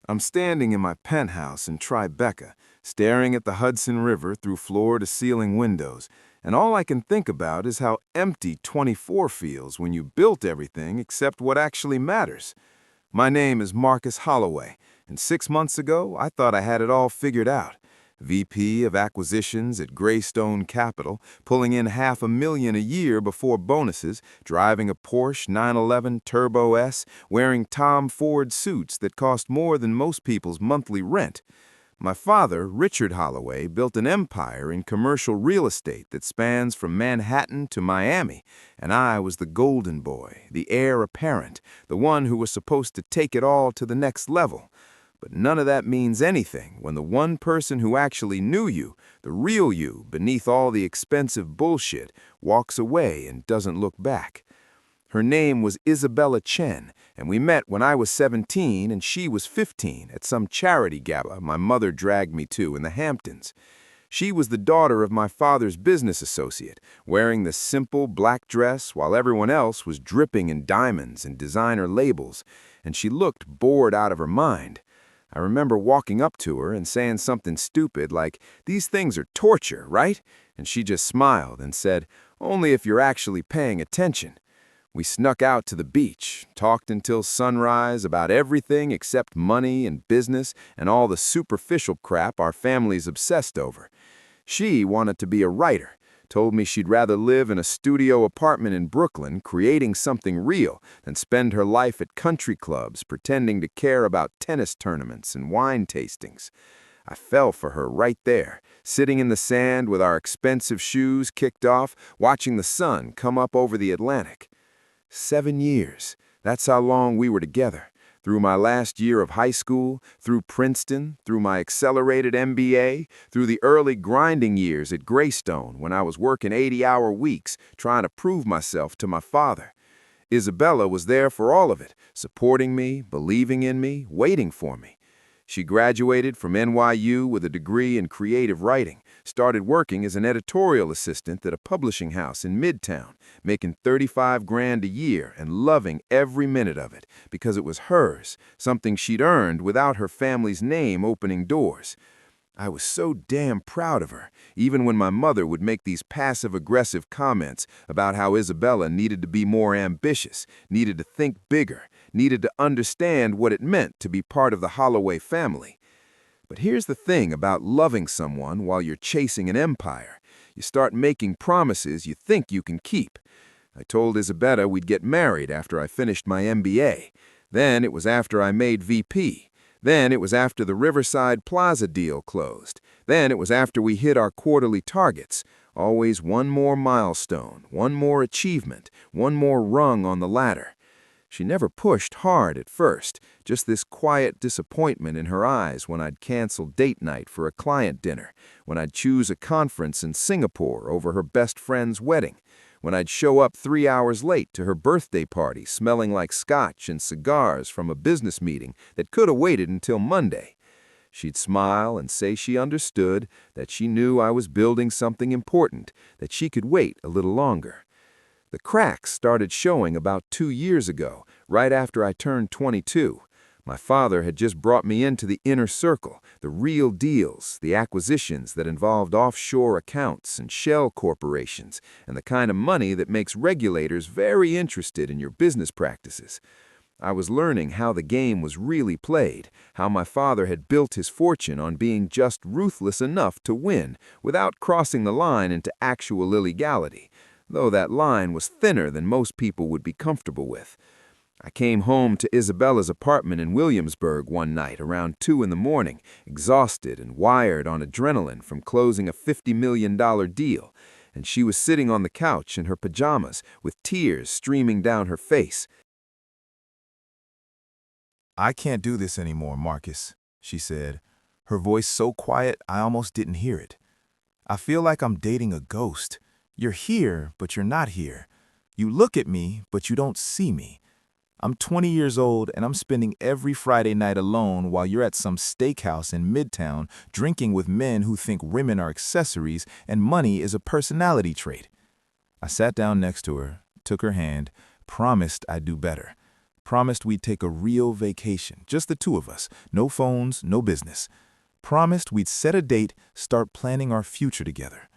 I'm standing in my penthouse in Tribeca, staring at the Hudson River through floor-to-ceiling windows, and all I can think about is how empty 24 feels when you built everything except what actually matters. My name is Marcus Holloway, and 6 months ago I thought I had it all figured out. VP of Acquisitions at Greystone Capital, pulling in $500,000 a year before bonuses, driving a Porsche 911 Turbo S, wearing Tom Ford suits that cost more than most people's monthly rent. My father, Richard Holloway, built an empire in commercial real estate that spans from Manhattan to Miami, and I was the golden boy, the heir apparent, the one who was supposed to take it all to the next level. But none of that means anything when the one person who actually knew you, the real you, beneath all the expensive bullshit, walks away and doesn't look back. Her name was Isabella Chen, and we met when I was 17 and she was 15 at some charity gala my mother dragged me to in the Hamptons. She was the daughter of my father's business associate, wearing the simple black dress while everyone else was dripping in diamonds and designer labels, and she looked bored out of her mind. I remember walking up to her and saying something stupid like, "These things are torture, right?" And she just smiled and said, "Only if you're actually paying attention." We snuck out to the beach, talked until sunrise about everything except money and business and all the superficial crap our family's obsessed over. She wanted to be a writer, told me she'd rather live in a studio apartment in Brooklyn creating something real than spend her life at country clubs pretending to care about tennis tournaments and wine tastings. I fell for her right there, sitting in the sand with our expensive shoes kicked off, watching the sun come up over the Atlantic. 7 years. That's how long we were together. Through my last year of high school, through Princeton, through my accelerated MBA, through the early grinding years at Greystone when I was working 80-hour weeks trying to prove myself to my father. Isabella was there for all of it, supporting me, believing in me, waiting for me. She graduated from NYU with a degree in creative writing, started working as an editorial assistant at a publishing house in Midtown, making 35 grand a year and loving every minute of it because it was hers, something she'd earned without her family's name opening doors. I was so damn proud of her, even when my mother would make these passive-aggressive comments about how Isabella needed to be more ambitious, needed to think bigger, needed to understand what it meant to be part of the Holloway family. But here's the thing about loving someone while you're chasing an empire. You start making promises you think you can keep. I told Isabella we'd get married after I finished my MBA. Then it was after I made VP. Then it was after the Riverside Plaza deal closed. Then it was after we hit our quarterly targets. Always one more milestone, one more achievement, one more rung on the ladder. She never pushed hard at first, just this quiet disappointment in her eyes when I'd cancel date night for a client dinner, when I'd choose a conference in Singapore over her best friend's wedding, when I'd show up 3 hours late to her birthday party smelling like scotch and cigars from a business meeting that could have waited until Monday. She'd smile and say she understood, that she knew I was building something important, that she could wait a little longer. The cracks started showing about 2 years ago, right after I turned 22. My father had just brought me into the inner circle, the real deals, the acquisitions that involved offshore accounts and shell corporations, and the kind of money that makes regulators very interested in your business practices. I was learning how the game was really played, how my father had built his fortune on being just ruthless enough to win without crossing the line into actual illegality, though that line was thinner than most people would be comfortable with. I came home to Isabella's apartment in Williamsburg one night around 2 in the morning, exhausted and wired on adrenaline from closing a $50 million deal, and she was sitting on the couch in her pajamas with tears streaming down her face. "I can't do this anymore, Marcus," she said, her voice so quiet I almost didn't hear it. "I feel like I'm dating a ghost. You're here, but you're not here. You look at me, but you don't see me. I'm 20 years old and I'm spending every Friday night alone while you're at some steakhouse in Midtown drinking with men who think women are accessories and money is a personality trait." I sat down next to her, took her hand, promised I'd do better. Promised we'd take a real vacation, just the two of us, no phones, no business. Promised we'd set a date, start planning our future together.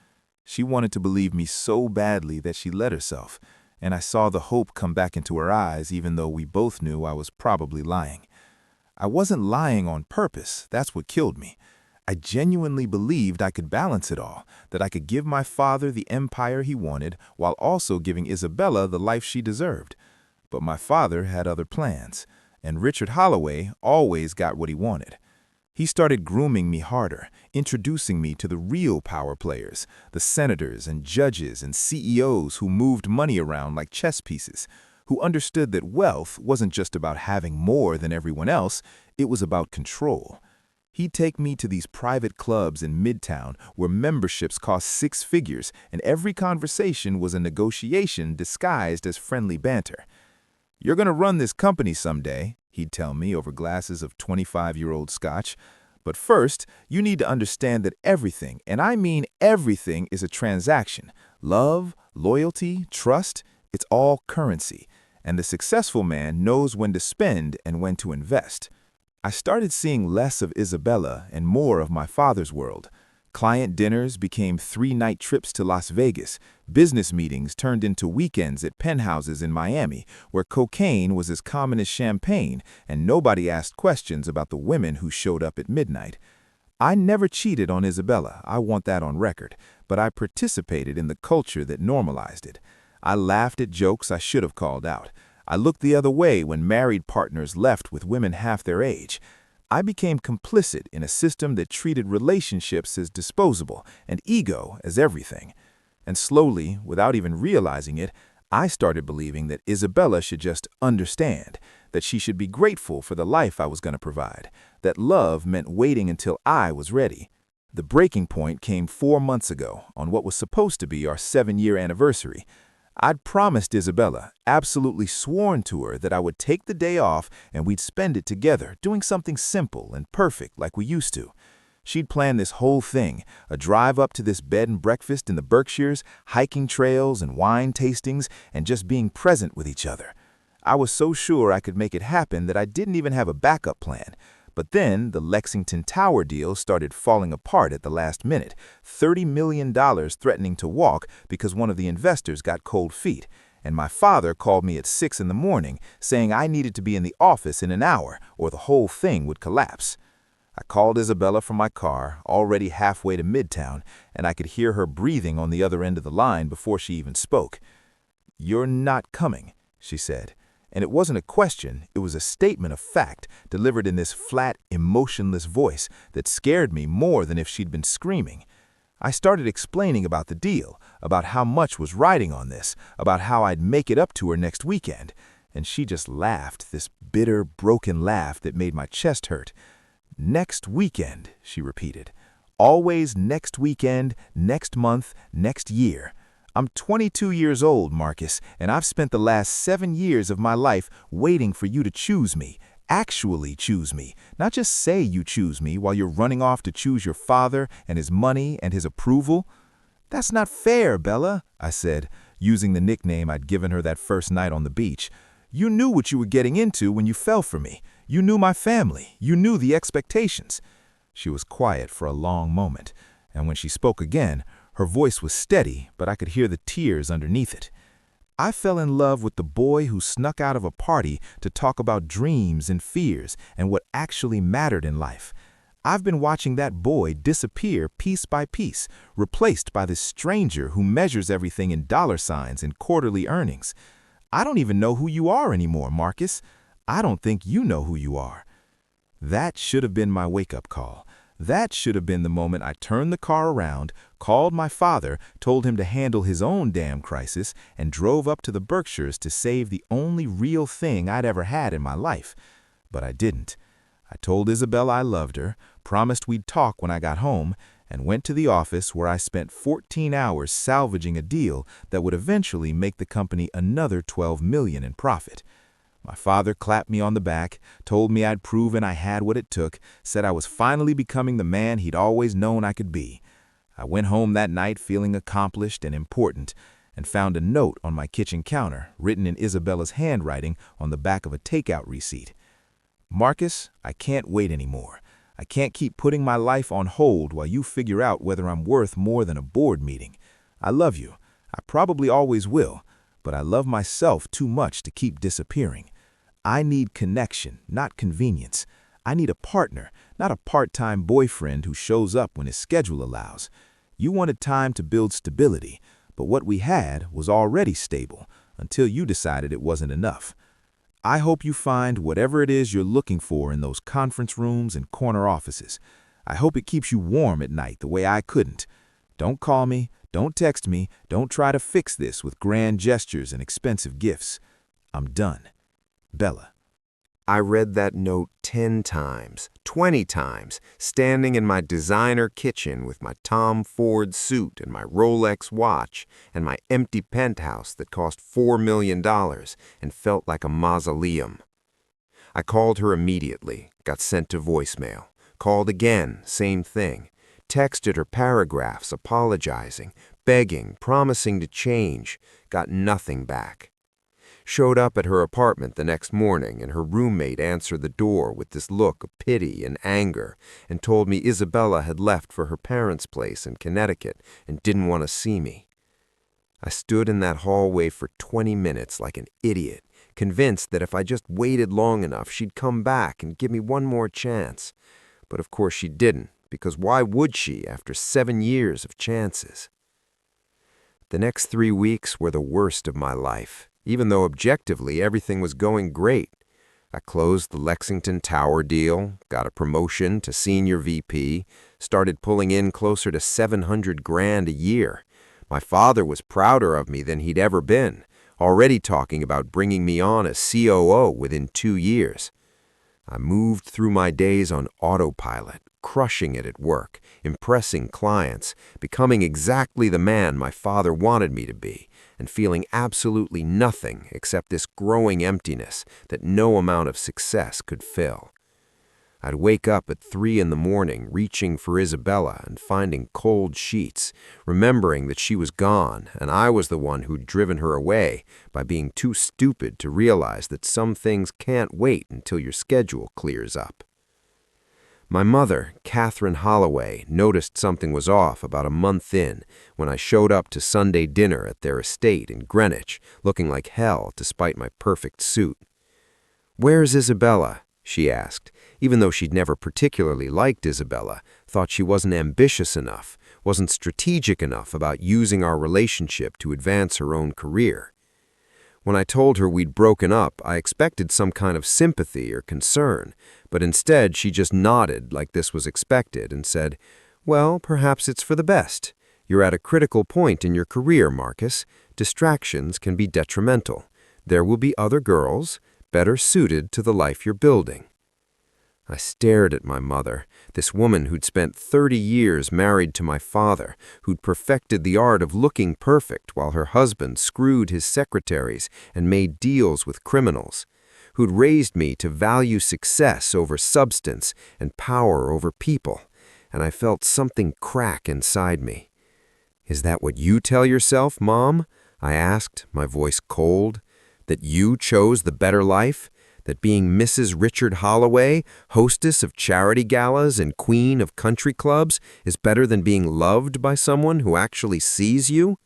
She wanted to believe me so badly that she let herself, and I saw the hope come back into her eyes even though we both knew I was probably lying. I wasn't lying on purpose, that's what killed me. I genuinely believed I could balance it all, that I could give my father the empire he wanted while also giving Isabella the life she deserved. But my father had other plans, and Richard Holloway always got what he wanted. He started grooming me harder, introducing me to the real power players, the senators and judges and CEOs who moved money around like chess pieces, who understood that wealth wasn't just about having more than everyone else, it was about control. He'd take me to these private clubs in Midtown where memberships cost six figures and every conversation was a negotiation disguised as friendly banter. "You're going to run this company someday," he'd tell me over glasses of 25-year-old scotch. "But first, you need to understand that everything, and I mean everything, is a transaction. Love, loyalty, trust, it's all currency. And the successful man knows when to spend and when to invest." I started seeing less of Isabella and more of my father's world. Client dinners became 3-night trips to Las Vegas. Business meetings turned into weekends at penthouses in Miami, where cocaine was as common as champagne, and nobody asked questions about the women who showed up at midnight. I never cheated on Isabella, I want that on record, but I participated in the culture that normalized it. I laughed at jokes I should have called out. I looked the other way when married partners left with women half their age. I became complicit in a system that treated relationships as disposable and ego as everything. And slowly, without even realizing it, I started believing that Isabella should just understand, that she should be grateful for the life I was going to provide, that love meant waiting until I was ready. The breaking point came 4 months ago, on what was supposed to be our 7-year anniversary. I'd promised Isabella, absolutely sworn to her, that I would take the day off and we'd spend it together, doing something simple and perfect like we used to. She'd planned this whole thing, a drive up to this bed and breakfast in the Berkshires, hiking trails and wine tastings, and just being present with each other. I was so sure I could make it happen that I didn't even have a backup plan. But then the Lexington Tower deal started falling apart at the last minute, $30 million threatening to walk because one of the investors got cold feet, and my father called me at 6 in the morning saying I needed to be in the office in an hour or the whole thing would collapse. I called Isabella from my car, already halfway to Midtown, and I could hear her breathing on the other end of the line before she even spoke. "You're not coming," she said. And it wasn't a question, it was a statement of fact, delivered in this flat, emotionless voice that scared me more than if she'd been screaming. I started explaining about the deal, about how much was riding on this, about how I'd make it up to her next weekend. And she just laughed, this bitter, broken laugh that made my chest hurt. "Next weekend," she repeated. "Always next weekend, next month, next year. I'm 22 years old, Marcus, and I've spent the last 7 years of my life waiting for you to choose me, actually choose me, not just say you choose me while you're running off to choose your father and his money and his approval." "That's not fair, Bella," I said, using the nickname I'd given her that first night on the beach. "You knew what you were getting into when you fell for me. You knew my family. You knew the expectations." She was quiet for a long moment, and when she spoke again, her voice was steady, but I could hear the tears underneath it. "I fell in love with the boy who snuck out of a party to talk about dreams and fears and what actually mattered in life. I've been watching that boy disappear piece by piece, replaced by this stranger who measures everything in dollar signs and quarterly earnings. I don't even know who you are anymore, Marcus. I don't think you know who you are." That should have been my wake-up call. That should have been the moment I turned the car around, called my father, told him to handle his own damn crisis, and drove up to the Berkshires to save the only real thing I'd ever had in my life. But I didn't. I told Isabella I loved her, promised we'd talk when I got home, and went to the office where I spent 14 hours salvaging a deal that would eventually make the company another $12 million in profit. My father clapped me on the back, told me I'd proven I had what it took, said I was finally becoming the man he'd always known I could be. I went home that night feeling accomplished and important, and found a note on my kitchen counter, written in Isabella's handwriting on the back of a takeout receipt. Marcus, I can't wait anymore. I can't keep putting my life on hold while you figure out whether I'm worth more than a board meeting. I love you. I probably always will, but I love myself too much to keep disappearing. I need connection, not convenience. I need a partner, not a part-time boyfriend who shows up when his schedule allows. You wanted time to build stability, but what we had was already stable until you decided it wasn't enough. I hope you find whatever it is you're looking for in those conference rooms and corner offices. I hope it keeps you warm at night the way I couldn't. Don't call me, don't text me, don't try to fix this with grand gestures and expensive gifts. I'm done. Bella. I read that note 10 times, 20 times, standing in my designer kitchen with my Tom Ford suit and my Rolex watch and my empty penthouse that cost $4 million and felt like a mausoleum. I called her immediately, got sent to voicemail, called again, same thing, texted her paragraphs apologizing, begging, promising to change, got nothing back. Showed up at her apartment the next morning, and her roommate answered the door with this look of pity and anger and told me Isabella had left for her parents' place in Connecticut and didn't want to see me. I stood in that hallway for 20 minutes like an idiot, convinced that if I just waited long enough, she'd come back and give me one more chance. But of course she didn't, because why would she after 7 years of chances? The next 3 weeks were the worst of my life. Even though objectively everything was going great. I closed the Lexington Tower deal, got a promotion to senior VP, started pulling in closer to $700,000 a year. My father was prouder of me than he'd ever been, already talking about bringing me on as COO within 2 years. I moved through my days on autopilot, crushing it at work, impressing clients, becoming exactly the man my father wanted me to be, and feeling absolutely nothing except this growing emptiness that no amount of success could fill. I'd wake up at 3 in the morning reaching for Isabella and finding cold sheets, remembering that she was gone and I was the one who'd driven her away by being too stupid to realize that some things can't wait until your schedule clears up. My mother, Catherine Holloway, noticed something was off about a month in when I showed up to Sunday dinner at their estate in Greenwich, looking like hell despite my perfect suit. "Where's Isabella?" she asked, even though she'd never particularly liked Isabella, thought she wasn't ambitious enough, wasn't strategic enough about using our relationship to advance her own career. When I told her we'd broken up, I expected some kind of sympathy or concern, but instead she just nodded like this was expected and said, "Well, perhaps it's for the best. You're at a critical point in your career, Marcus. Distractions can be detrimental. There will be other girls, better suited to the life you're building." I stared at my mother, this woman who'd spent 30 years married to my father, who'd perfected the art of looking perfect while her husband screwed his secretaries and made deals with criminals, who'd raised me to value success over substance and power over people, and I felt something crack inside me. "Is that what you tell yourself, Mom?" I asked, my voice cold. "That you chose the better life? That being Mrs. Richard Holloway, hostess of charity galas and queen of country clubs, is better than being loved by someone who actually sees you?"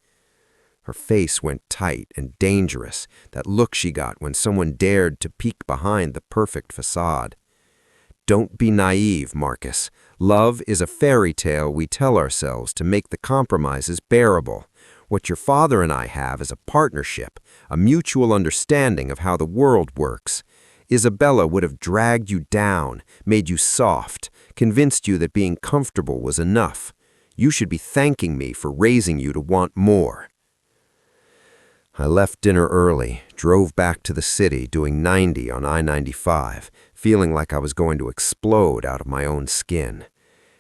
Her face went tight and dangerous, that look she got when someone dared to peek behind the perfect facade. "Don't be naive, Marcus. Love is a fairy tale we tell ourselves to make the compromises bearable. What your father and I have is a partnership, a mutual understanding of how the world works. Isabella would have dragged you down, made you soft, convinced you that being comfortable was enough. You should be thanking me for raising you to want more." I left dinner early, drove back to the city doing 90 on I-95, feeling like I was going to explode out of my own skin.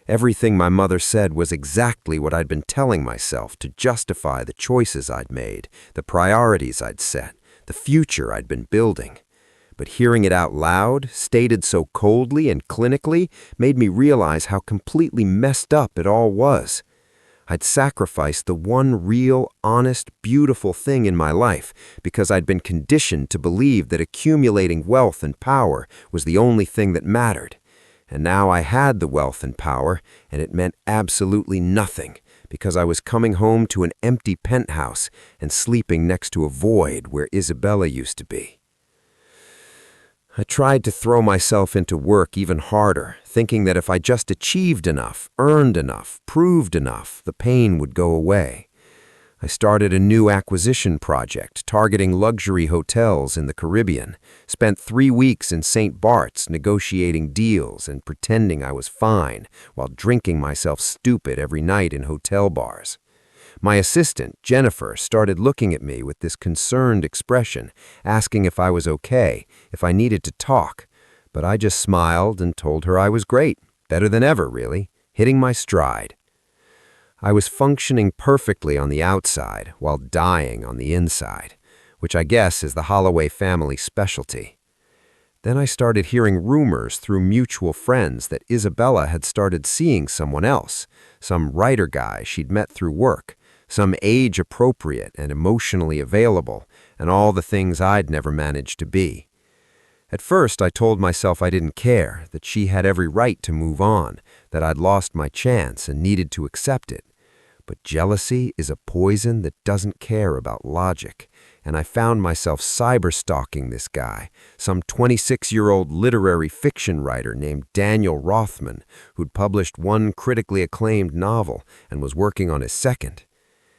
Everything my mother said was exactly what I'd been telling myself to justify the choices I'd made, the priorities I'd set, the future I'd been building. But hearing it out loud, stated so coldly and clinically, made me realize how completely messed up it all was. I'd sacrificed the one real, honest, beautiful thing in my life because I'd been conditioned to believe that accumulating wealth and power was the only thing that mattered. And now I had the wealth and power, and it meant absolutely nothing because I was coming home to an empty penthouse and sleeping next to a void where Isabella used to be. I tried to throw myself into work even harder, thinking that if I just achieved enough, earned enough, proved enough, the pain would go away. I started a new acquisition project targeting luxury hotels in the Caribbean, spent 3 weeks in St. Bart's negotiating deals and pretending I was fine while drinking myself stupid every night in hotel bars. My assistant, Jennifer, started looking at me with this concerned expression, asking if I was okay, if I needed to talk. But I just smiled and told her I was great, better than ever, really, hitting my stride. I was functioning perfectly on the outside while dying on the inside, which I guess is the Holloway family specialty. Then I started hearing rumors through mutual friends that Isabella had started seeing someone else, some writer guy she'd met through work, some age-appropriate and emotionally available, and all the things I'd never managed to be. At first, I told myself I didn't care, that she had every right to move on, that I'd lost my chance and needed to accept it. But jealousy is a poison that doesn't care about logic, and I found myself cyber-stalking this guy, some 26-year-old literary fiction writer named Daniel Rothman, who'd published one critically acclaimed novel and was working on his second.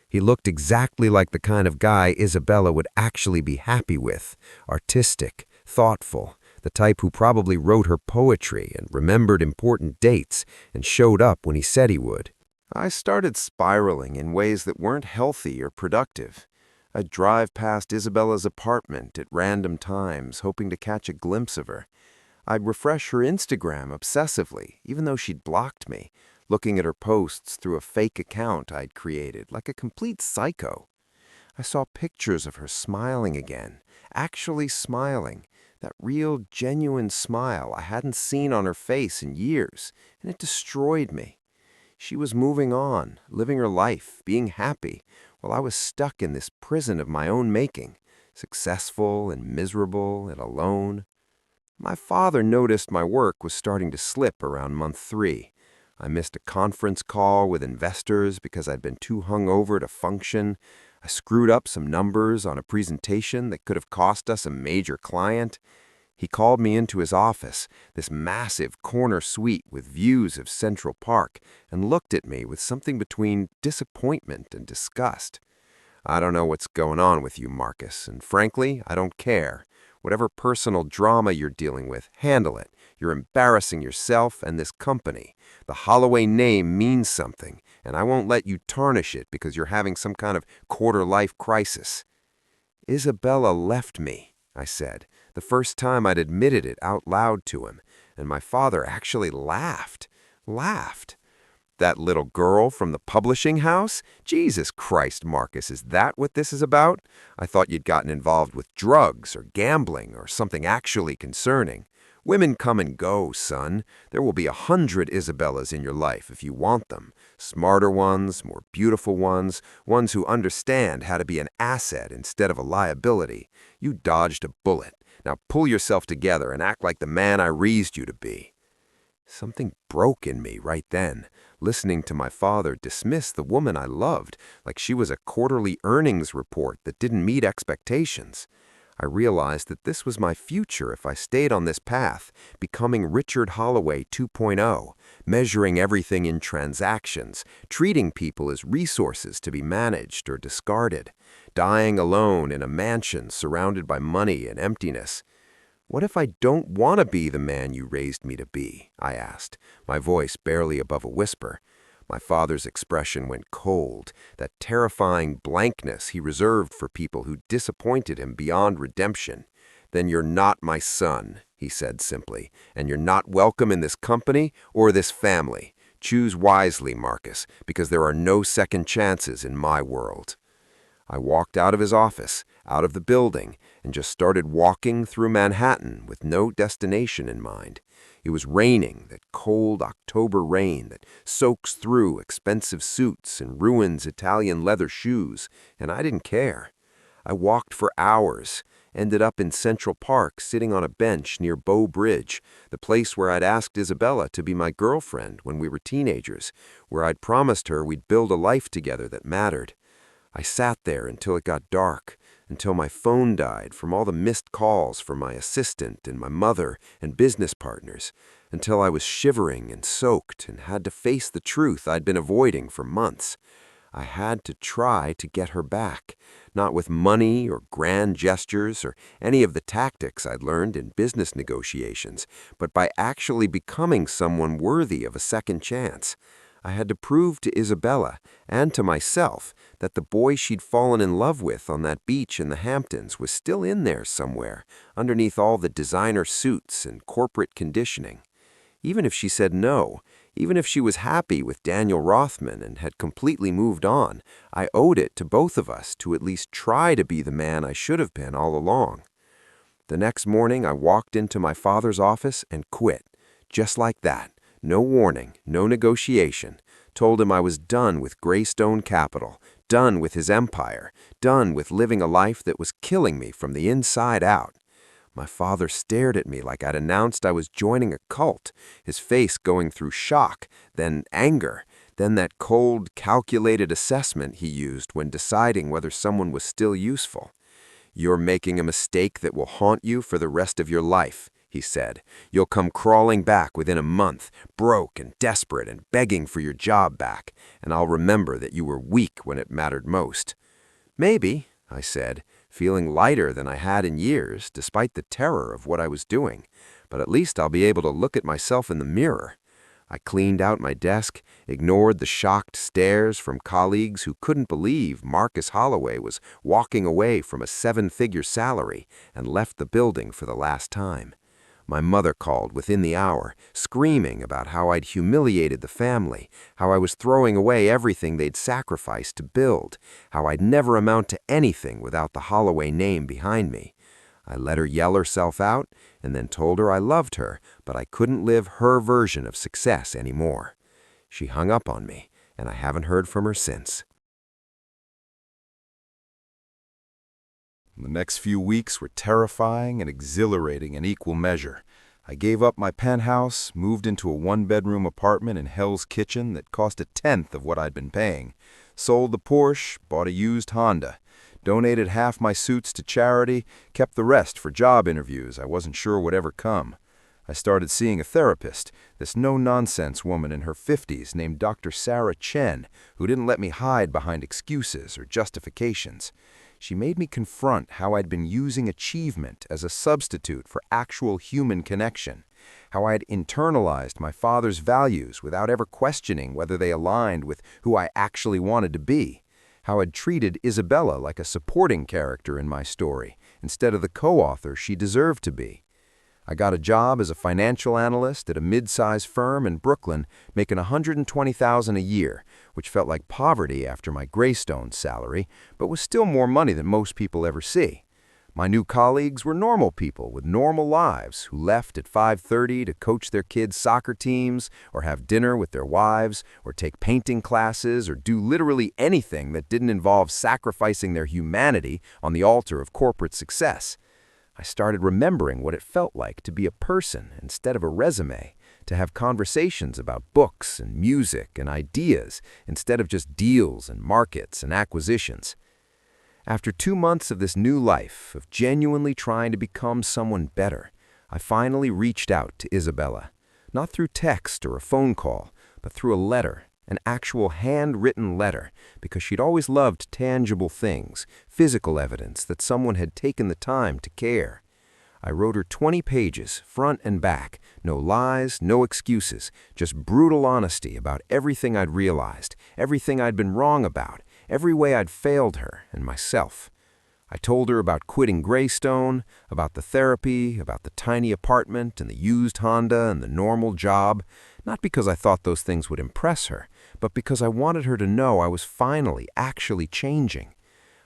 He looked exactly like the kind of guy Isabella would actually be happy with, artistic, thoughtful, the type who probably wrote her poetry and remembered important dates and showed up when he said he would. I started spiraling in ways that weren't healthy or productive. I'd drive past Isabella's apartment at random times, hoping to catch a glimpse of her. I'd refresh her Instagram obsessively, even though she'd blocked me, looking at her posts through a fake account I'd created, like a complete psycho. I saw pictures of her smiling again, actually smiling, that real, genuine smile I hadn't seen on her face in years, and it destroyed me. She was moving on, living her life, being happy, while I was stuck in this prison of my own making, successful and miserable and alone. My father noticed my work was starting to slip around month 3. I missed a conference call with investors because I'd been too hungover to function. I screwed up some numbers on a presentation that could have cost us a major client. He called me into his office, this massive corner suite with views of Central Park, and looked at me with something between disappointment and disgust. "I don't know what's going on with you, Marcus, and frankly, I don't care. Whatever personal drama you're dealing with, handle it. You're embarrassing yourself and this company. The Holloway name means something, and I won't let you tarnish it because you're having some kind of quarter-life crisis." "Isabella left me," I said, the first time I'd admitted it out loud to him, and my father actually laughed. "That little girl from the publishing house? Jesus Christ, Marcus, is that what this is about? I thought you'd gotten involved with drugs or gambling or something actually concerning. Women come and go, son. There will be 100 Isabellas in your life if you want them. Smarter ones, more beautiful ones, ones who understand how to be an asset instead of a liability. You dodged a bullet. Now pull yourself together and act like the man I raised you to be." Something broke in me right then, listening to my father dismiss the woman I loved like she was a quarterly earnings report that didn't meet expectations. I realized that this was my future if I stayed on this path, becoming Richard Holloway 2.0, measuring everything in transactions, treating people as resources to be managed or discarded, dying alone in a mansion surrounded by money and emptiness. "What if I don't want to be the man you raised me to be?" I asked, my voice barely above a whisper. My father's expression went cold, that terrifying blankness he reserved for people who disappointed him beyond redemption. "Then you're not my son," he said simply, "and you're not welcome in this company or this family. Choose wisely, Marcus, because there are no second chances in my world." I walked out of his office, out of the building, and just started walking through Manhattan with no destination in mind. It was raining, that cold October rain that soaks through expensive suits and ruins Italian leather shoes, and I didn't care. I walked for hours, ended up in Central Park sitting on a bench near Bow Bridge, the place where I'd asked Isabella to be my girlfriend when we were teenagers, where I'd promised her we'd build a life together that mattered. I sat there until it got dark, until my phone died from all the missed calls from my assistant and my mother and business partners, until I was shivering and soaked and had to face the truth I'd been avoiding for months. I had to try to get her back, not with money or grand gestures or any of the tactics I'd learned in business negotiations, but by actually becoming someone worthy of a second chance. I had to prove to Isabella and to myself that the boy she'd fallen in love with on that beach in the Hamptons was still in there somewhere, underneath all the designer suits and corporate conditioning. Even if she said no, even if she was happy with Daniel Rothman and had completely moved on, I owed it to both of us to at least try to be the man I should have been all along. The next morning, I walked into my father's office and quit, just like that. No warning, no negotiation. Told him I was done with Greystone Capital, done with his empire, done with living a life that was killing me from the inside out. My father stared at me like I'd announced I was joining a cult, his face going through shock, then anger, then that cold, calculated assessment he used when deciding whether someone was still useful. "You're making a mistake that will haunt you for the rest of your life," he said. "You'll come crawling back within a month, broke and desperate and begging for your job back, and I'll remember that you were weak when it mattered most." "Maybe," I said, feeling lighter than I had in years, despite the terror of what I was doing. "But at least I'll be able to look at myself in the mirror." I cleaned out my desk, ignored the shocked stares from colleagues who couldn't believe Marcus Holloway was walking away from a 7-figure salary, and left the building for the last time. My mother called within the hour, screaming about how I'd humiliated the family, how I was throwing away everything they'd sacrificed to build, how I'd never amount to anything without the Holloway name behind me. I let her yell herself out and then told her I loved her, but I couldn't live her version of success anymore. She hung up on me, and I haven't heard from her since. The next few weeks were terrifying and exhilarating in equal measure. I gave up my penthouse, moved into a 1-bedroom apartment in Hell's Kitchen that cost 1/10 of what I'd been paying, sold the Porsche, bought a used Honda, donated half my suits to charity, kept the rest for job interviews I wasn't sure would ever come. I started seeing a therapist, this no-nonsense woman in her 50s named Dr. Sarah Chen, who didn't let me hide behind excuses or justifications. She made me confront how I'd been using achievement as a substitute for actual human connection, how I'd internalized my father's values without ever questioning whether they aligned with who I actually wanted to be, how I'd treated Isabella like a supporting character in my story instead of the co-author she deserved to be. I got a job as a financial analyst at a mid-size firm in Brooklyn, making $120,000 a year, which felt like poverty after my Greystone salary, but was still more money than most people ever see. My new colleagues were normal people with normal lives who left at 5:30 to coach their kids' soccer teams, or have dinner with their wives, or take painting classes, or do literally anything that didn't involve sacrificing their humanity on the altar of corporate success. I started remembering what it felt like to be a person instead of a resume, to have conversations about books and music and ideas instead of just deals and markets and acquisitions. After 2 months of this new life, of genuinely trying to become someone better, I finally reached out to Isabella, not through text or a phone call, but through a letter. An actual handwritten letter, because she'd always loved tangible things, physical evidence that someone had taken the time to care. I wrote her 20 pages, front and back, no lies, no excuses, just brutal honesty about everything I'd realized, everything I'd been wrong about, every way I'd failed her and myself. I told her about quitting Greystone, about the therapy, about the tiny apartment and the used Honda and the normal job, not because I thought those things would impress her, but because I wanted her to know I was finally actually changing.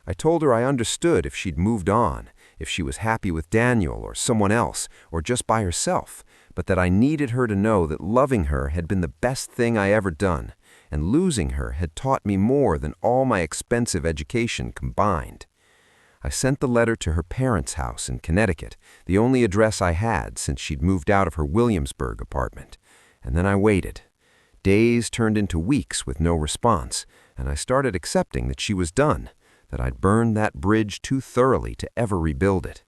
I told her I understood if she'd moved on, if she was happy with Daniel or someone else, or just by herself, but that I needed her to know that loving her had been the best thing I ever done, and losing her had taught me more than all my expensive education combined. I sent the letter to her parents' house in Connecticut, the only address I had since she'd moved out of her Williamsburg apartment, and then I waited. Days turned into weeks with no response, and I started accepting that she was done, that I'd burned that bridge too thoroughly to ever rebuild it.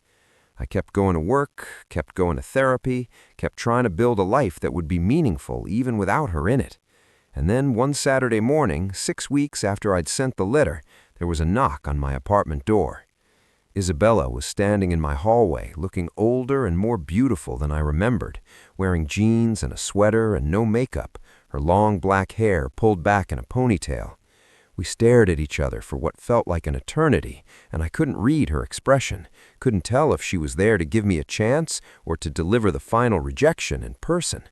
I kept going to work, kept going to therapy, kept trying to build a life that would be meaningful even without her in it. And then one Saturday morning, 6 weeks after I'd sent the letter, there was a knock on my apartment door. Isabella was standing in my hallway, looking older and more beautiful than I remembered, wearing jeans and a sweater and no makeup, her long black hair pulled back in a ponytail. We stared at each other for what felt like an eternity, and I couldn't read her expression, couldn't tell if she was there to give me a chance or to deliver the final rejection in person.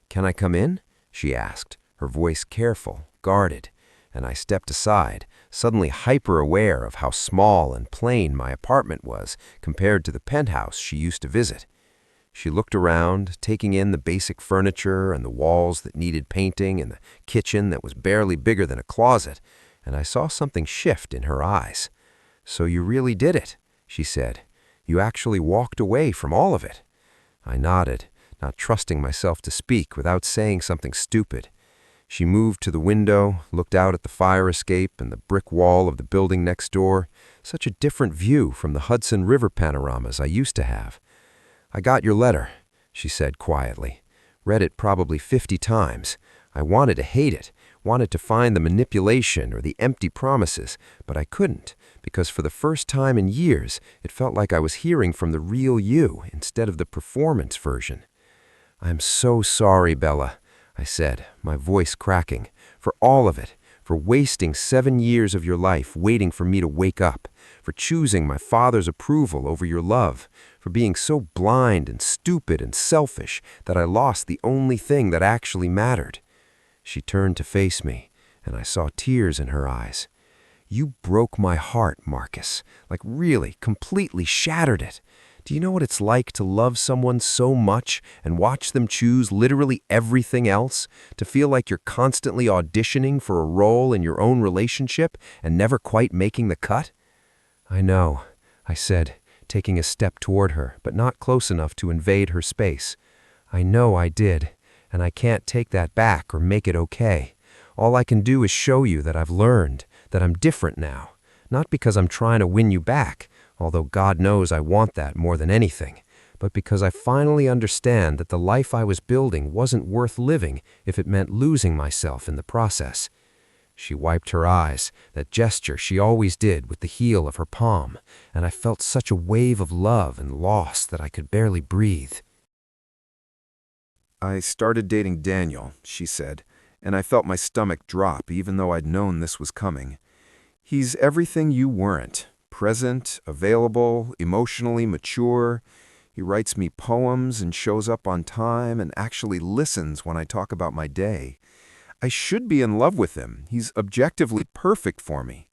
"Can I come in?" she asked, her voice careful, guarded, and I stepped aside, suddenly hyper-aware of how small and plain my apartment was compared to the penthouse she used to visit. She looked around, taking in the basic furniture and the walls that needed painting and the kitchen that was barely bigger than a closet, and I saw something shift in her eyes. "So you really did it," she said. "You actually walked away from all of it." I nodded, not trusting myself to speak without saying something stupid. She moved to the window, looked out at the fire escape and the brick wall of the building next door, such a different view from the Hudson River panoramas I used to have. "I got your letter," she said quietly. "Read it probably 50 times. I wanted to hate it, wanted to find the manipulation or the empty promises, but I couldn't, because for the first time in years, it felt like I was hearing from the real you instead of the performance version. "I'm so sorry, Bella," I said, my voice cracking, "for all of it, for wasting 7 years of your life waiting for me to wake up, for choosing my father's approval over your love, for being so blind and stupid and selfish that I lost the only thing that actually mattered." She turned to face me, and I saw tears in her eyes. "You broke my heart, Marcus, like really, completely shattered it. Do you know what it's like to love someone so much and watch them choose literally everything else? To feel like you're constantly auditioning for a role in your own relationship and never quite making the cut?" "I know," I said, taking a step toward her, but not close enough to invade her space. "I know I did, and I can't take that back or make it okay. All I can do is show you that I've learned, that I'm different now. Not because I'm trying to win you back, although God knows I want that more than anything, but because I finally understand that the life I was building wasn't worth living if it meant losing myself in the process." She wiped her eyes, that gesture she always did with the heel of her palm, and I felt such a wave of love and loss that I could barely breathe. "I started dating Daniel," she said, and I felt my stomach drop even though I'd known this was coming. "He's everything you weren't. Present, available, emotionally mature. He writes me poems and shows up on time and actually listens when I talk about my day. I should be in love with him. He's objectively perfect for me."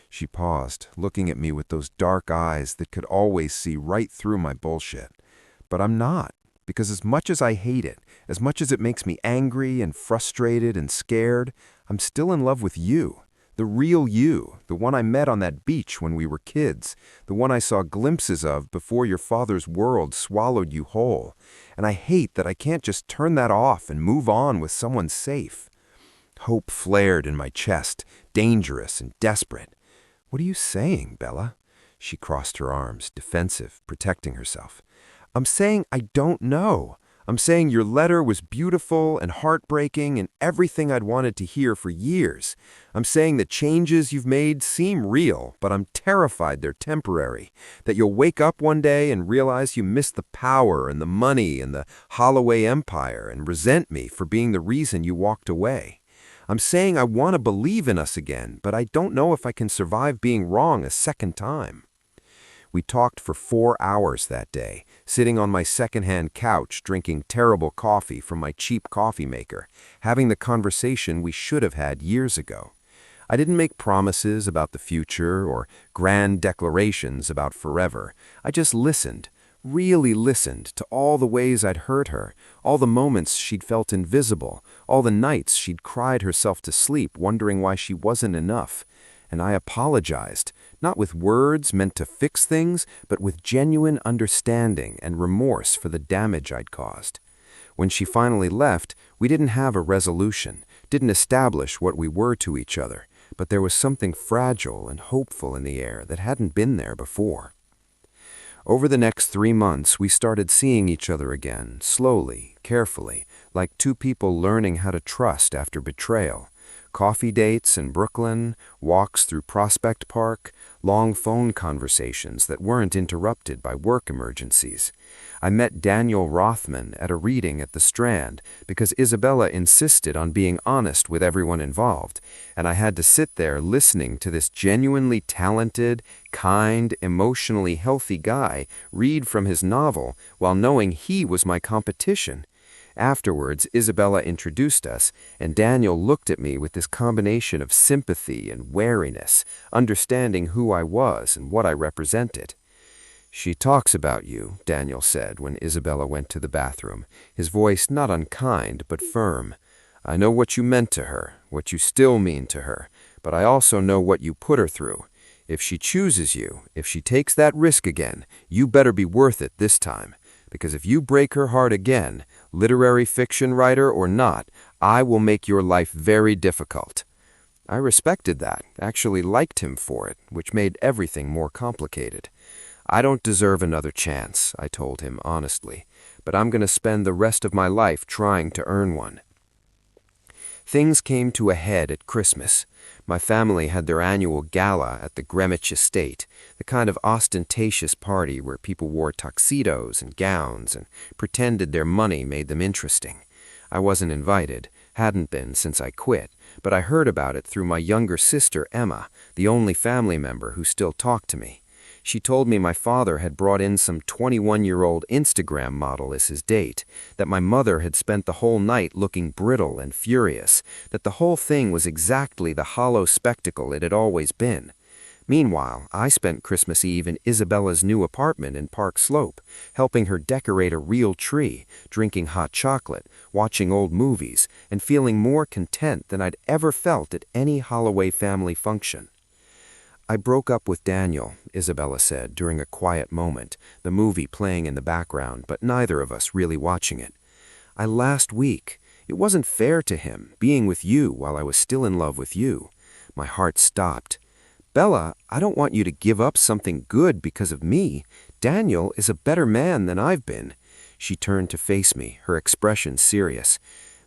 She paused, looking at me with those dark eyes that could always see right through my bullshit. "But I'm not, because as much as I hate it, as much as it makes me angry and frustrated and scared, I'm still in love with you. The real you, the one I met on that beach when we were kids, the one I saw glimpses of before your father's world swallowed you whole. And I hate that I can't just turn that off and move on with someone safe." Hope flared in my chest, dangerous and desperate. "What are you saying, Bella?" She crossed her arms, defensive, protecting herself. "I'm saying I don't know. I'm saying your letter was beautiful and heartbreaking and everything I'd wanted to hear for years. I'm saying the changes you've made seem real, but I'm terrified they're temporary, that you'll wake up one day and realize you missed the power and the money and the Holloway empire and resent me for being the reason you walked away. I'm saying I want to believe in us again, but I don't know if I can survive being wrong a second time." We talked for 4 hours that day, sitting on my secondhand couch drinking terrible coffee from my cheap coffee maker, having the conversation we should have had years ago. I didn't make promises about the future or grand declarations about forever. I just listened, really listened to all the ways I'd hurt her, all the moments she'd felt invisible, all the nights she'd cried herself to sleep wondering why she wasn't enough. And I apologized, not with words meant to fix things, but with genuine understanding and remorse for the damage I'd caused. When she finally left, we didn't have a resolution, didn't establish what we were to each other, but there was something fragile and hopeful in the air that hadn't been there before. Over the next 3 months, we started seeing each other again, slowly, carefully, like two people learning how to trust after betrayal. Coffee dates in Brooklyn, walks through Prospect Park, long phone conversations that weren't interrupted by work emergencies. I met Daniel Rothman at a reading at the Strand because Isabella insisted on being honest with everyone involved, and I had to sit there listening to this genuinely talented, kind, emotionally healthy guy read from his novel while knowing he was my competition. Afterwards, Isabella introduced us, and Daniel looked at me with this combination of sympathy and wariness, understanding who I was and what I represented. "She talks about you," Daniel said when Isabella went to the bathroom, his voice not unkind but firm. "I know what you meant to her, what you still mean to her, but I also know what you put her through. If she chooses you, if she takes that risk again, you better be worth it this time. Because if you break her heart again, literary fiction writer or not, I will make your life very difficult." I respected that, actually liked him for it, which made everything more complicated. "I don't deserve another chance," I told him honestly, "but I'm going to spend the rest of my life trying to earn one." Things came to a head at Christmas. My family had their annual gala at the Greenwich estate, the kind of ostentatious party where people wore tuxedos and gowns and pretended their money made them interesting. I wasn't invited, hadn't been since I quit, but I heard about it through my younger sister Emma, the only family member who still talked to me. She told me my father had brought in some 21-year-old Instagram model as his date, that my mother had spent the whole night looking brittle and furious, that the whole thing was exactly the hollow spectacle it had always been. Meanwhile, I spent Christmas Eve in Isabella's new apartment in Park Slope, helping her decorate a real tree, drinking hot chocolate, watching old movies, and feeling more content than I'd ever felt at any Holloway family function. "I broke up with Daniel," Isabella said during a quiet moment, the movie playing in the background, but neither of us really watching it. "Last week. It wasn't fair to him, being with you while I was still in love with you." My heart stopped. "Bella, I don't want you to give up something good because of me. Daniel is a better man than I've been." She turned to face me, her expression serious.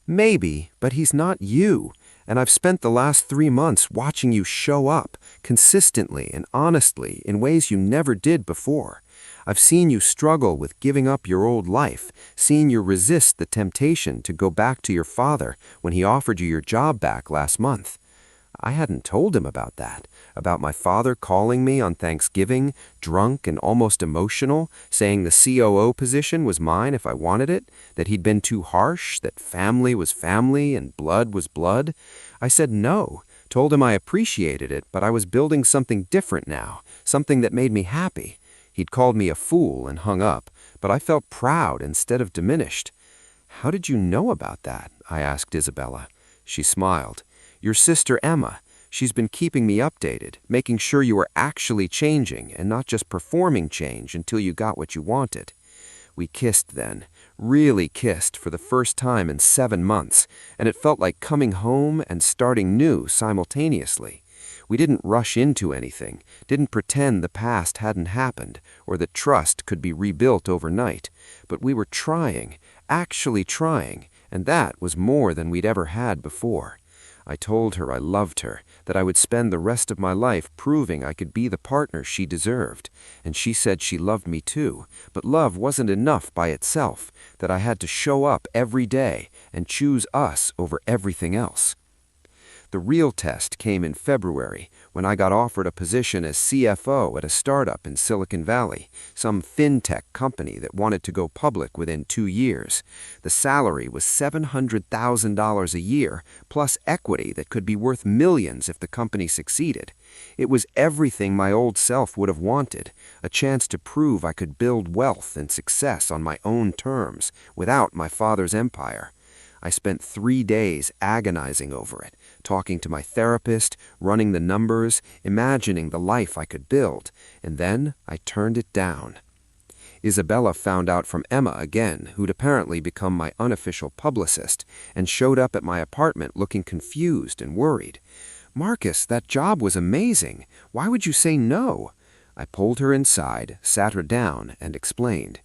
"Maybe, but he's not you. And I've spent the last 3 months watching you show up, consistently and honestly, in ways you never did before. I've seen you struggle with giving up your old life, seen you resist the temptation to go back to your father when he offered you your job back last month." I hadn't told him about that, about my father calling me on Thanksgiving, drunk and almost emotional, saying the COO position was mine if I wanted it, that he'd been too harsh, that family was family and blood was blood. I said no, told him I appreciated it, but I was building something different now, something that made me happy. He'd called me a fool and hung up, but I felt proud instead of diminished. "How did you know about that?" I asked Isabella. She smiled. "Your sister Emma. She's been keeping me updated, making sure you were actually changing and not just performing change until you got what you wanted." We kissed then, really kissed for the first time in 7 months, and it felt like coming home and starting new simultaneously. We didn't rush into anything, didn't pretend the past hadn't happened or that trust could be rebuilt overnight, but we were trying, actually trying, and that was more than we'd ever had before. I told her I loved her, that I would spend the rest of my life proving I could be the partner she deserved, and she said she loved me too, but love wasn't enough by itself, that I had to show up every day and choose us over everything else. The real test came in February, when I got offered a position as CFO at a startup in Silicon Valley, some fintech company that wanted to go public within 2 years. The salary was $700,000 a year, plus equity that could be worth millions if the company succeeded. It was everything my old self would have wanted, a chance to prove I could build wealth and success on my own terms, without my father's empire. I spent 3 days agonizing over it, talking to my therapist, running the numbers, imagining the life I could build, and then I turned it down. Isabella found out from Emma again, who'd apparently become my unofficial publicist, and showed up at my apartment looking confused and worried. "Marcus, that job was amazing. Why would you say no?" I pulled her inside, sat her down, and explained.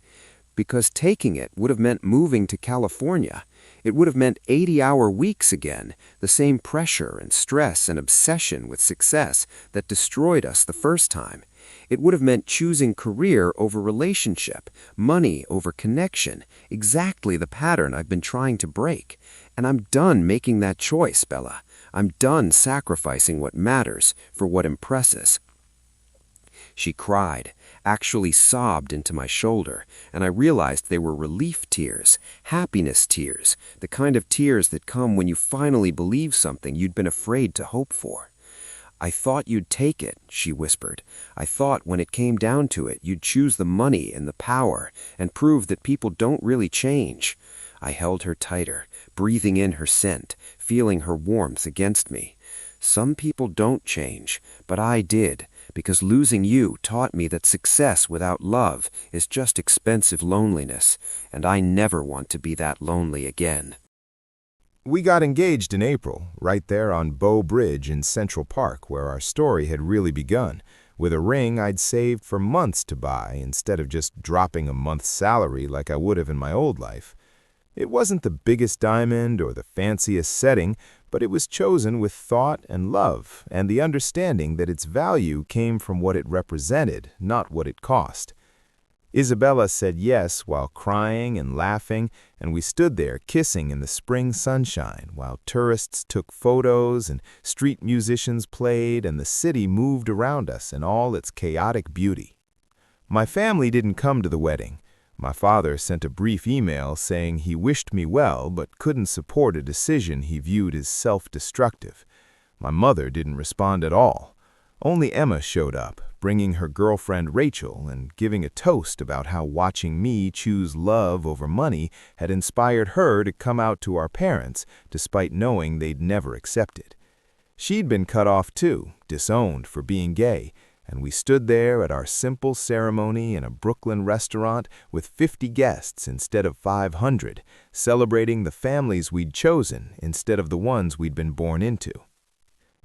Because taking it would have meant moving to California. It would have meant 80-hour weeks again, the same pressure and stress and obsession with success that destroyed us the first time. It would have meant choosing career over relationship, money over connection, exactly the pattern I've been trying to break. And I'm done making that choice, Bella. I'm done sacrificing what matters for what impresses. She cried, actually sobbed into my shoulder, and I realized they were relief tears, happiness tears, the kind of tears that come when you finally believe something you'd been afraid to hope for. "I thought you'd take it," she whispered. "I thought when it came down to it, you'd choose the money and the power and prove that people don't really change." I held her tighter, breathing in her scent, feeling her warmth against me. "Some people don't change, but I did, because losing you taught me that success without love is just expensive loneliness, and I never want to be that lonely again." We got engaged in April, right there on Bow Bridge in Central Park, where our story had really begun, with a ring I'd saved for months to buy instead of just dropping a month's salary like I would have in my old life. It wasn't the biggest diamond or the fanciest setting, but it was chosen with thought and love, and the understanding that its value came from what it represented, not what it cost. Isabella said yes while crying and laughing, and we stood there kissing in the spring sunshine while tourists took photos and street musicians played and the city moved around us in all its chaotic beauty. My family didn't come to the wedding. My father sent a brief email saying he wished me well but couldn't support a decision he viewed as self-destructive. My mother didn't respond at all. Only Emma showed up, bringing her girlfriend Rachel and giving a toast about how watching me choose love over money had inspired her to come out to our parents despite knowing they'd never accept it. She'd been cut off too, disowned for being gay, and we stood there at our simple ceremony in a Brooklyn restaurant with 50 guests instead of 500, celebrating the families we'd chosen instead of the ones we'd been born into.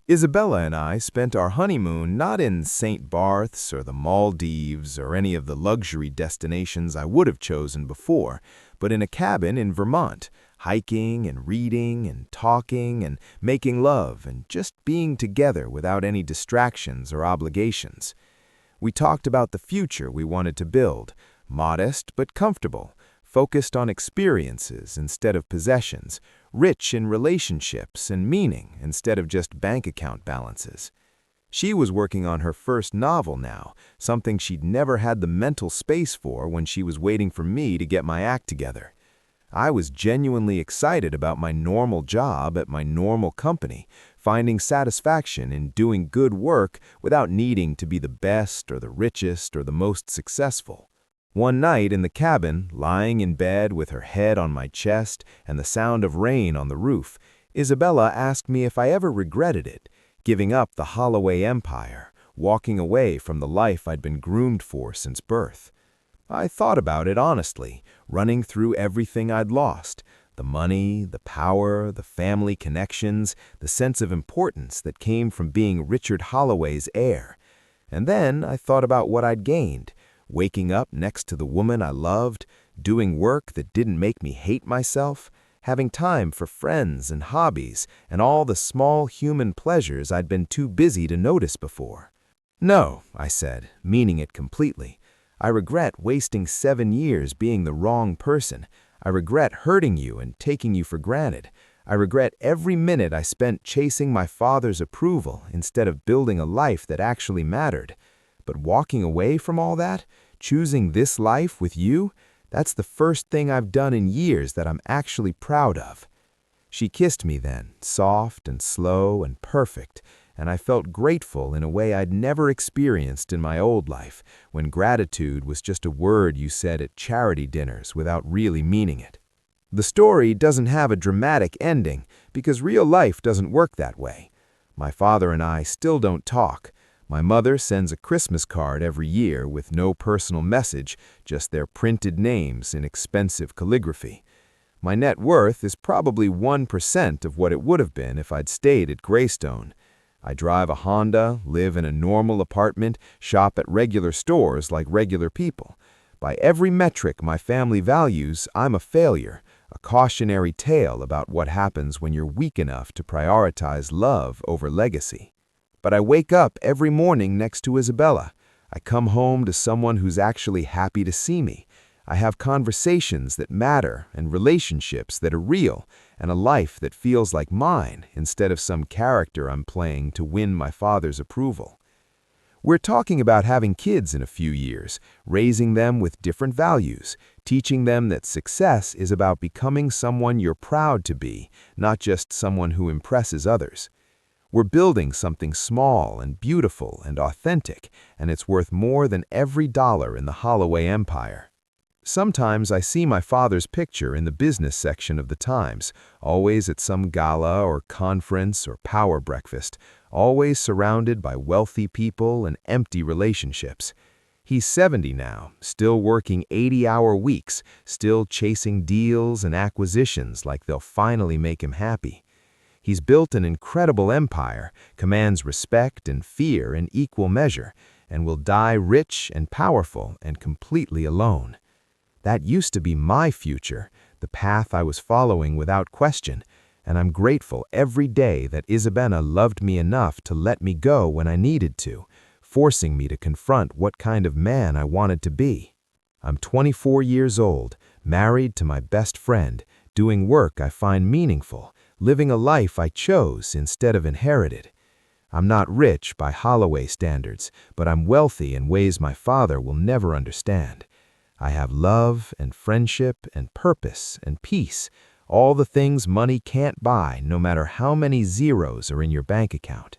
Isabella and I spent our honeymoon not in St. Barth's or the Maldives or any of the luxury destinations I would have chosen before, but in a cabin in Vermont, hiking and reading and talking and making love and just being together without any distractions or obligations. We talked about the future we wanted to build, modest but comfortable, focused on experiences instead of possessions, rich in relationships and meaning instead of just bank account balances. She was working on her first novel now, something she'd never had the mental space for when she was waiting for me to get my act together. I was genuinely excited about my normal job at my normal company, finding satisfaction in doing good work without needing to be the best or the richest or the most successful. One night in the cabin, lying in bed with her head on my chest and the sound of rain on the roof, Isabella asked me if I ever regretted it, giving up the Holloway empire, walking away from the life I'd been groomed for since birth. I thought about it honestly, running through everything I'd lost, the money, the power, the family connections, the sense of importance that came from being Richard Holloway's heir. And then I thought about what I'd gained, waking up next to the woman I loved, doing work that didn't make me hate myself, having time for friends and hobbies and all the small human pleasures I'd been too busy to notice before. "No," I said, meaning it completely. "I regret wasting 7 years being the wrong person. I regret hurting you and taking you for granted. I regret every minute I spent chasing my father's approval instead of building a life that actually mattered. But walking away from all that, choosing this life with you, that's the first thing I've done in years that I'm actually proud of." She kissed me then, soft and slow and perfect, and I felt grateful in a way I'd never experienced in my old life, when gratitude was just a word you said at charity dinners without really meaning it. The story doesn't have a dramatic ending because real life doesn't work that way. My father and I still don't talk. My mother sends a Christmas card every year with no personal message, just their printed names in expensive calligraphy. My net worth is probably 1% of what it would have been if I'd stayed at Greystone. I drive a Honda, live in a normal apartment, shop at regular stores like regular people. By every metric my family values, I'm a failure, a cautionary tale about what happens when you're weak enough to prioritize love over legacy. But I wake up every morning next to Isabella. I come home to someone who's actually happy to see me. I have conversations that matter and relationships that are real and a life that feels like mine instead of some character I'm playing to win my father's approval. We're talking about having kids in a few years, raising them with different values, teaching them that success is about becoming someone you're proud to be, not just someone who impresses others. We're building something small and beautiful and authentic, and it's worth more than every dollar in the Holloway empire. Sometimes I see my father's picture in the business section of the Times, always at some gala or conference or power breakfast, always surrounded by wealthy people and empty relationships. He's 70 now, still working 80-hour weeks, still chasing deals and acquisitions like they'll finally make him happy. He's built an incredible empire, commands respect and fear in equal measure, and will die rich and powerful and completely alone. That used to be my future, the path I was following without question, and I'm grateful every day that Isabella loved me enough to let me go when I needed to, forcing me to confront what kind of man I wanted to be. I'm 24 years old, married to my best friend, doing work I find meaningful, living a life I chose instead of inherited. I'm not rich by Holloway standards, but I'm wealthy in ways my father will never understand. I have love and friendship and purpose and peace, all the things money can't buy no matter how many zeros are in your bank account.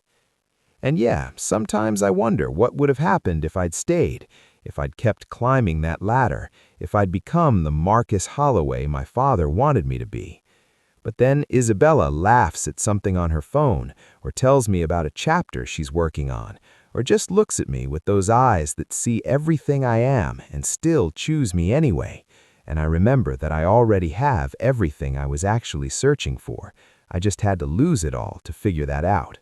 And yeah, sometimes I wonder what would have happened if I'd stayed, if I'd kept climbing that ladder, if I'd become the Marcus Holloway my father wanted me to be. But then Isabella laughs at something on her phone or tells me about a chapter she's working on, or just looks at me with those eyes that see everything I am and still choose me anyway. And I remember that I already have everything I was actually searching for. I just had to lose it all to figure that out.